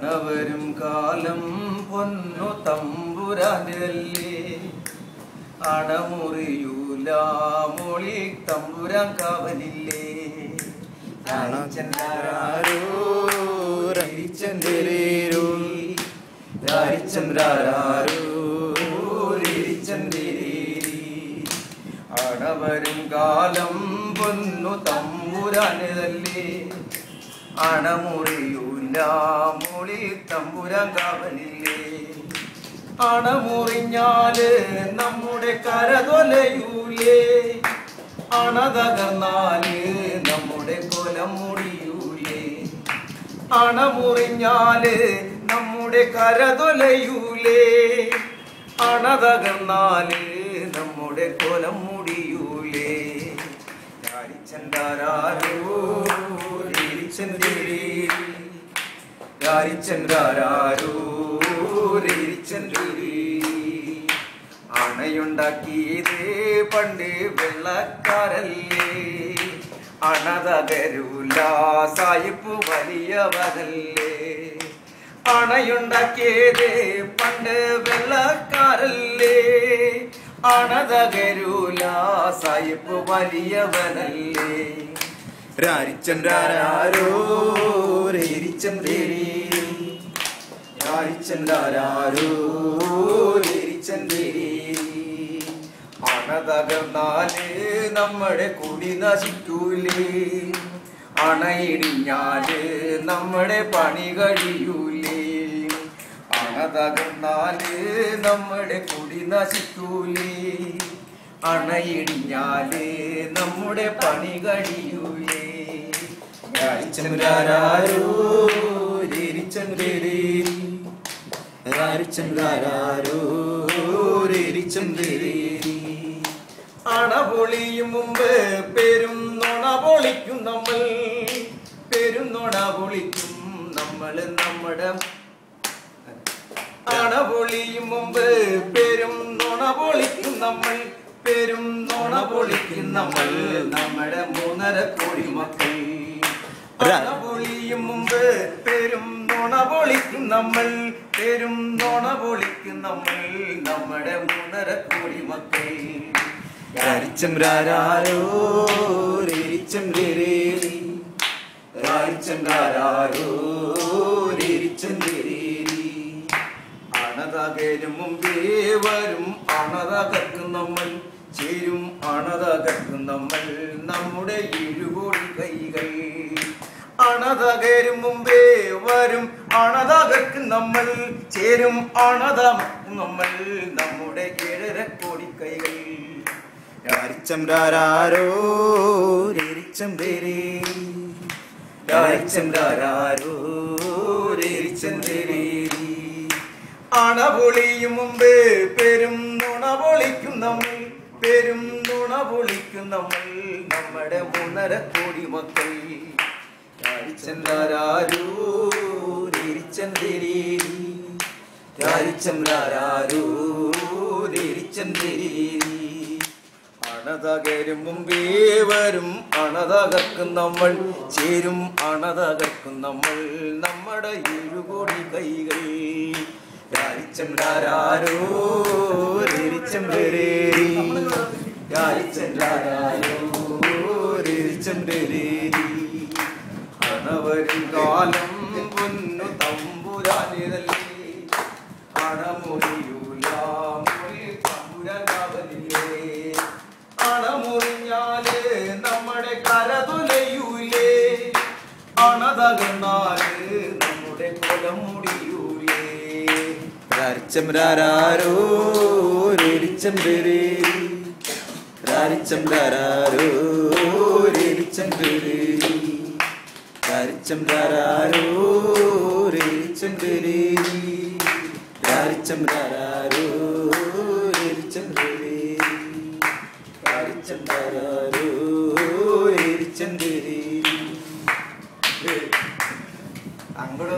അണവരും കാലം പൊന്നു തമ്പുരാനല്ലേ അടമുറിയൂല മൊഴി തമ്പുരാൻ കാവലില്ലേ അണവരും കാലം പൊന്നു തമ്പുരാനല്ലേ അണമുറിയൂല മൊഴി തമ്പുരാൻ കാവലില്ലേ അണമുറിഞ്ഞാല് നമ്മുടെ കരതൊലയൂലേ അണതകർന്നാല് നമ്മുടെ കൊലം മുടിയൂലേ അണമുറിഞ്ഞാല് നമ്മുടെ കരതൊലയൂലേ അണതകർന്നാല് നമ്മുടെ കൊലം മുടിയൂലേ അണയുണ്ടാക്കിയത് പണ്ട് വെള്ളക്കാരല്ലേ അണതകരൂല സായിപ്പ് വലിയവനല്ലേ അണയുണ്ടാക്കിയത് പണ്ട് വെള്ളക്കാരല്ലേ അണതകരൂല സായിപ്പ് വലിയവനല്ലേ രാരിച്ചന്ദ്രാരോ രേരിച്ചന്ദ്രേരി രാരിച്ചന്ദ്രാരോ രേരിച്ചന്ദ്രേരി അണതകർന്നാല് നമ്മുടെ കുടി നശിക്കൂലേ അണയിടിഞ്ഞാല് നമ്മുടെ പണി കഴിയൂലേ അണതകർന്നാല് നമ്മുടെ കുടി നശിക്കൂലേ അണയിടിഞ്ഞാല് നമ്മുടെ പണി കഴിയൂലേ രാരിച്ചന്ദ്രാരോ രേരിച്ചന്ദ്രേരി രാരിച്ചന്ദ്രാരോ രേരിച്ചന്ദ്രേരി അണപൊളിയും മുമ്പ് പെരും നുണ പൊളിക്കും നമ്മൾ പെരും നുണ പൊളിക്കും നമ്മൾ നമ്മുടെ അണപൊളിയും മുമ്പ് പെരും നുണ പൊളിക്കും നമ്മൾ പെരും നുണ പൊളിക്കും നമ്മൾ നമ്മുടെ 3.5 കോടി മക്കൾ അണപൊളിയും മുമ്പ് പെരും നുണ പൊളിക്കും നമ്മൾ പെരും നുണ പൊളിക്കും നമ്മൾ നമ്മുടെ 3.5 കോടി മക്കൾ രാരിച്ചന്ദ്രാരോ രേരിച്ചന്ദ്രേരി രാരിച്ചന്ദ്രാരോ രേരിച്ചന്ദ്രേരി അണതകരും മുമ്പേ വരും അണതകർക്കും നമ്മൾ ചേരും അണതകർക്കും നമ്മൾ നമ്മുടെ 7 കോടി കൈകൾ അണതകരും മുമ്പേ വരും അണതകർക്കും നമ്മൾ ചേരും അണതകർക്കും നമ്മൾ നമ്മുടെ 7.5 കോടി കൈകൾ രാരിച്ചന്ദ്രാരോ രേരിച്ചന്ദ്രേരി രാരിച്ചന്ദ്രാരോ രേരിച്ചന്ദ്രേരി അണപൊളിയും മുമ്പേ പെരും നുണ പൊളിക്കും നമ്മൾ പെരും നുണ പൊളിക്കും നമ്മൾ നമ്മുടെ 3.5 കോടി മക്കൾ രാരിച്ചന്ദ്രാരോ രേരിച്ചന്ദ്രേരി രാരിച്ചന്ദ്രാരോ രേരിച്ചന്ദ്രേരി അണതകരും മുമ്പേ വരും അണതകർക്കും നമ്മൾ ചേരും അണതകർക്കും നമ്മൾ നമ്മുടെ 7 കോടി കൈകൾ രാരിച്ചന്ദ്രാരോ രേരിച്ചന്ദ്രേരി രാരിച്ചന്ദ്രാരോ രേരിച്ചന്ദ്രേരി അണവരും കാലം പൊന്നു തമ്പുരാനല്ലേ അണമുറിയൂല മൊഴി തമ്പുരാൻ കാവലില്ലേ അണമുറിഞ്ഞാല് നമ്മുടെ കരതുലയൂലേ അണതകർന്നാല് നമ്മുടെ കൊലം മുടിയൂലേ രാരിച്ചന്ദ്രാരോ രേരിച്ചന്ദ്രേരി രാരിച്ചന്ദ്രാരോ രേരിച്ചന്ദ്രേരി രാരിച്ചന്ദ്രാരോ രേരിച്ചന്ദ്രേരി രാരിച്ചന്ദ്രാരോ രേരിച്ചന്ദ്രേരി രാരിച്ചന്ദ്രാരോ രേരിച്ചന്ദ്രേരി അങ്ങോട്ട്